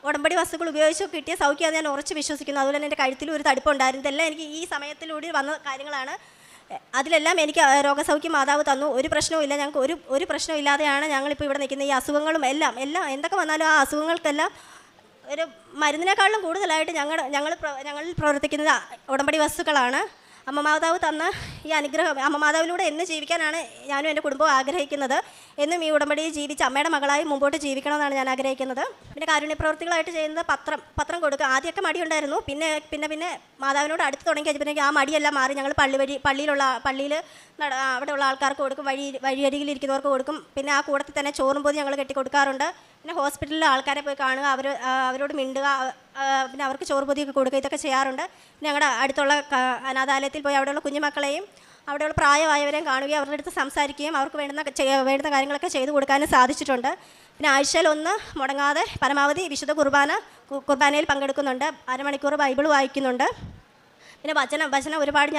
ഉടമ്പടി വസ്തുക്കൾ ഉപയോഗിച്ച് കിട്ടിയ സൗഖ്യമാണ് ഞാൻ ഉറച്ച് വിശ്വസിക്കുന്നു. അതുപോലെ തന്നെ എൻ്റെ കഴുത്തിലും ഒരു തടിപ്പുണ്ടായിരുന്നു. ഇതെല്ലാം എനിക്ക് ഈ സമയത്തിലൂടെ വന്ന കാര്യങ്ങളാണ്. അതിലെല്ലാം എനിക്ക് രോഗസൗഖ്യം മാതാവ് തന്നു. ഒരു പ്രശ്നവും ഇല്ല. ഞങ്ങൾക്ക് ഒരു പ്രശ്നവും ഇല്ലാതെയാണ് ഞങ്ങളിപ്പോൾ ഇവിടെ നിൽക്കുന്നത്. ഈ അസുഖങ്ങളും എല്ലാം എന്തൊക്കെ വന്നാലും ആ അസുഖങ്ങൾക്കെല്ലാം ഒരു മരുന്നിനേക്കാളും കൂടുതലായിട്ട് ഞങ്ങളിൽ പ്രവർത്തിക്കുന്നത് ഉടമ്പടി വസ്തുക്കളാണ്. അമ്മ മാതാവ് തന്ന ഈ അനുഗ്രഹം, അമ്മ മാതാവിലൂടെ എന്ന് ജീവിക്കാനാണ് ഞാനും എൻ്റെ കുടുംബവും ആഗ്രഹിക്കുന്നത്. എന്നും ഈ ഉടമ്പടിയിൽ ജീവിച്ച് അമ്മയുടെ മകളായി മുമ്പോട്ട് ജീവിക്കണമെന്നാണ് ഞാൻ ആഗ്രഹിക്കുന്നത്. പിന്നെ കാരുണ്യ പ്രവർത്തികളായിട്ട് ചെയ്യുന്നത് പത്രം കൊടുക്കുക. ആദ്യമൊക്കെ മടിയുണ്ടായിരുന്നു. പിന്നെ മാതാവിനോട് അടുത്ത് തുടങ്ങി കഴിഞ്ഞപ്പോൾ ആ മടിയെല്ലാം മാറി. ഞങ്ങൾ പള്ളിയിൽ അവിടെയുള്ള ആൾക്കാർക്ക് കൊടുക്കും, വഴിയരികിലിരിക്കുന്നവർക്ക് കൊടുക്കും. പിന്നെ ആ കൂടത്തിൽ തന്നെ ചോറും പൊതി ഞങ്ങൾ കെട്ടി കൊടുക്കാറുണ്ട്. പിന്നെ ഹോസ്പിറ്റലിൽ ആൾക്കാരെ പോയി കാണുക, അവരോട് മിണ്ടുക, പിന്നെ അവർക്ക് ചോറ് പൊതിയൊക്കെ കൊടുക്കുക, ഇതൊക്കെ ചെയ്യാറുണ്ട്. പിന്നെ ഞങ്ങളുടെ അടുത്തുള്ള അനാഥാലയത്തിൽ പോയി അവിടെയുള്ള കുഞ്ഞുമക്കളെയും അവിടെയുള്ള പ്രായമായവരെയും കാണുകയും അവരുടെ അടുത്ത് സംസാരിക്കുകയും അവർക്ക് വേണ്ടുന്ന കാര്യങ്ങളൊക്കെ ചെയ്തു കൊടുക്കാനും സാധിച്ചിട്ടുണ്ട്. പിന്നെ ആഴ്ചയിൽ 1 മുടങ്ങാതെ പരമാവധി വിശുദ്ധ കുർബാനയിൽ പങ്കെടുക്കുന്നുണ്ട്. 1/2 മണിക്കൂർ ബൈബിൾ വായിക്കുന്നുണ്ട്. പിന്നെ വചനം ഒരുപാട്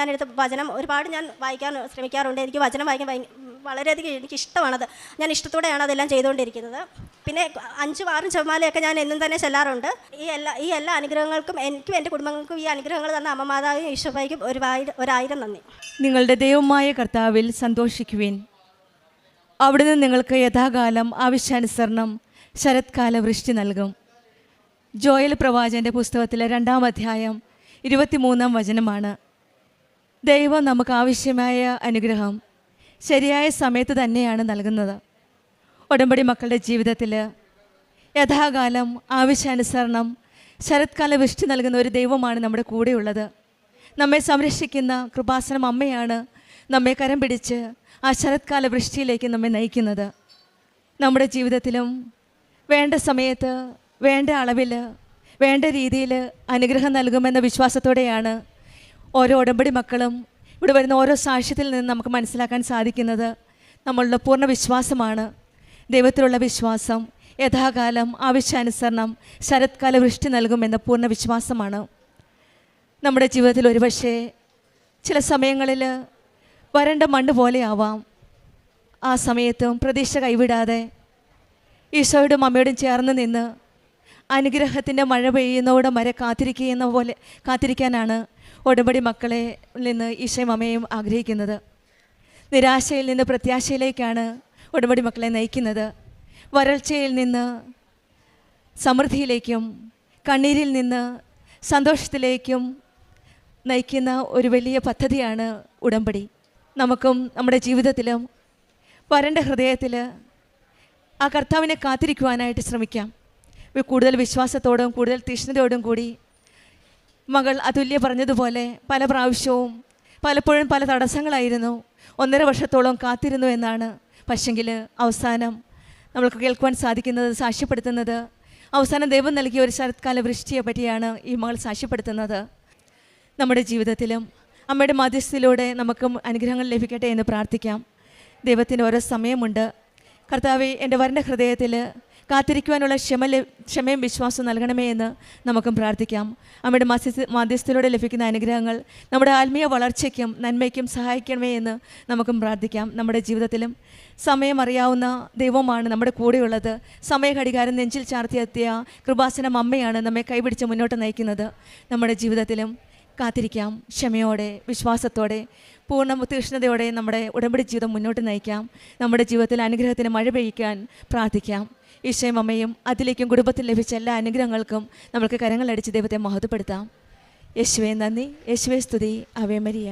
വചനം ഒരുപാട് ഞാൻ വായിക്കാൻ ശ്രമിക്കാറുണ്ട്. എനിക്ക് വചനം വായിക്കാൻ വളരെയധികം എനിക്കിഷ്ടമാണത്. ഞാൻ ഇഷ്ടത്തോടെയാണ് അതെല്ലാം ചെയ്തുകൊണ്ടിരിക്കുന്നത്. പിന്നെ 5-6 ജപമാലയൊക്കെ ഞാൻ എന്നും തന്നെ ചെല്ലാറുണ്ട്. ഈ എല്ലാ അനുഗ്രഹങ്ങൾക്കും എനിക്കും എൻ്റെ കുടുംബങ്ങൾക്കും ഈ അനുഗ്രഹങ്ങൾ തന്ന അമ്മ മാതാവിനും ഈശോയ്ക്കും 1000 നന്ദി. നിങ്ങളുടെ ദൈവമായ കർത്താവിൽ സന്തോഷിക്കുവിൻ. അവിടുന്ന് നിങ്ങൾക്ക് യഥാകാലം ആവശ്യാനുസരണം ശരത്കാല വൃഷ്ടി നൽകും. ജോയൽ പ്രവാചകൻ്റെ പുസ്തകത്തിലെ 2-ാം അധ്യായം 23-ാം വചനമാണ്. ദൈവം നമുക്ക് ആവശ്യമായ അനുഗ്രഹം ശരിയായ സമയത്ത് തന്നെയാണ് നൽകുന്നത്. ഉടമ്പടി മക്കളുടെ ജീവിതത്തിൽ യഥാകാലം ആവശ്യാനുസരണം ശരത്കാല വൃഷ്ടി നൽകുന്ന ഒരു ദൈവമാണ് നമ്മുടെ കൂടെയുള്ളത്. നമ്മെ സംരക്ഷിക്കുന്ന കൃപാസനം അമ്മയാണ് നമ്മെ കരം പിടിച്ച് ആ ശരത്കാല വൃഷ്ടിയിലേക്ക് നമ്മെ നയിക്കുന്നത്. നമ്മുടെ ജീവിതത്തിലും വേണ്ട സമയത്ത്, വേണ്ട അളവിൽ, വേണ്ട രീതിയിൽ അനുഗ്രഹം നൽകുമെന്ന വിശ്വാസത്തോടെയാണ് ഓരോ ഉടമ്പടി മക്കളും ഇവിടെ വരുന്ന ഓരോ സാക്ഷ്യത്തിൽ നിന്ന് നമുക്ക് മനസ്സിലാക്കാൻ സാധിക്കുന്നത്. നമ്മളുടെ പൂർണ്ണ വിശ്വാസമാണ്. ദൈവത്തിലുള്ള വിശ്വാസം യഥാകാലം ആവശ്യാനുസരണം ശരത്കാല വൃഷ്ടി നൽകുമെന്ന പൂർണ്ണ വിശ്വാസമാണ്. നമ്മുടെ ജീവിതത്തിൽ ഒരുപക്ഷെ ചില സമയങ്ങളിൽ വരണ്ട മണ്ണ് പോലെയാവാം. ആ സമയത്തും പ്രതീക്ഷ കൈവിടാതെ ഈശോയോടും അമ്മയോടും ചേർന്ന് നിന്ന് അനുഗ്രഹത്തിൻ്റെ മഴ പെയ്യുന്നോടെ വരെ കാത്തിരിക്കാനാണ് ഉടമ്പടി മക്കളെ നിന്ന് ഈശോയും അമ്മയും ആഗ്രഹിക്കുന്നത്. നിരാശയിൽ നിന്ന് പ്രത്യാശയിലേക്കാണ് ഉടമ്പടി മക്കളെ നയിക്കുന്നത്. വരൾച്ചയിൽ നിന്ന് സമൃദ്ധിയിലേക്കും കണ്ണീരിൽ നിന്ന് സന്തോഷത്തിലേക്കും നയിക്കുന്ന ഒരു വലിയ പദ്ധതിയാണ് ഉടമ്പടി. നമുക്കും നമ്മുടെ ജീവിതത്തിലും വരണ്ട ഹൃദയത്തിൽ ആ കർത്താവിനെ കാത്തിരിക്കുവാനായിട്ട് ശ്രമിക്കാം. കൂടുതൽ വിശ്വാസത്തോടും കൂടുതൽ തീഷ്ണതയോടും കൂടി മകൾ അതുല്യ പറഞ്ഞതുപോലെ പല പ്രാവശ്യവും പലപ്പോഴും പല തടസ്സങ്ങളായിരുന്നു. 1.5 വർഷത്തോളം കാത്തിരുന്നു എന്നാണ്. പക്ഷെങ്കിൽ അവസാനം നമ്മൾക്ക് കേൾക്കുവാൻ സാധിക്കുന്നത്, സാക്ഷ്യപ്പെടുത്തുന്നത്, അവസാനം ദൈവം നൽകിയ ഒരു ശരത്കാല വൃഷ്ടിയെ പറ്റിയാണ് ഈ മകൾ സാക്ഷ്യപ്പെടുത്തുന്നത്. നമ്മുടെ ജീവിതത്തിലും അമ്മയുടെ മധ്യസ്ഥയിലൂടെ നമുക്കും അനുഗ്രഹങ്ങൾ ലഭിക്കട്ടെ എന്ന് പ്രാർത്ഥിക്കാം. ദൈവത്തിന് ഓരോ സമയമുണ്ട്. കർത്താവേ, എൻ്റെ വരണ്ട ഹൃദയത്തിൽ കാത്തിരിക്കുവാനുള്ള ക്ഷമയും വിശ്വാസവും നൽകണമേ എന്ന് നമുക്കും പ്രാർത്ഥിക്കാം. അമ്മയുടെ മധ്യസ്ഥയിലൂടെ ലഭിക്കുന്ന അനുഗ്രഹങ്ങൾ നമ്മുടെ ആത്മീയ വളർച്ചയ്ക്കും നന്മയ്ക്കും സഹായിക്കണമേ എന്ന് നമുക്കും പ്രാർത്ഥിക്കാം. നമ്മുടെ ജീവിതത്തിലും സമയം അറിയാവുന്ന ദൈവമാണ് നമ്മുടെ കൂടെയുള്ളത്. സമയഘടികാരം നെഞ്ചിൽ ചാർത്തിയെത്തിയ കൃപാസനം അമ്മയാണ് നമ്മെ കൈപിടിച്ച് മുന്നോട്ട് നയിക്കുന്നത്. നമ്മുടെ ജീവിതത്തിലും കാത്തിരിക്കാം. ക്ഷമയോടെ, വിശ്വാസത്തോടെ, പൂർണ്ണ തീഷ്ണതയോടെ നമ്മുടെ ഉടമ്പടി ജീവിതം മുന്നോട്ട് നയിക്കാം. നമ്മുടെ ജീവിതത്തിൽ അനുഗ്രഹത്തിന് മഴ പെയ്യിക്കാൻ പ്രാർത്ഥിക്കാം. ഈശോയും അമ്മയും അതിലേക്കും കുടുംബത്തിൽ ലഭിച്ച എല്ലാ അനുഗ്രഹങ്ങൾക്കും നമുക്ക് കരങ്ങളടിച്ച് ദൈവത്തെ മഹത്വപ്പെടുത്താം. യേശുവേ നന്ദി, യേശുവേ സ്തുതി, ആവേ മരിയ.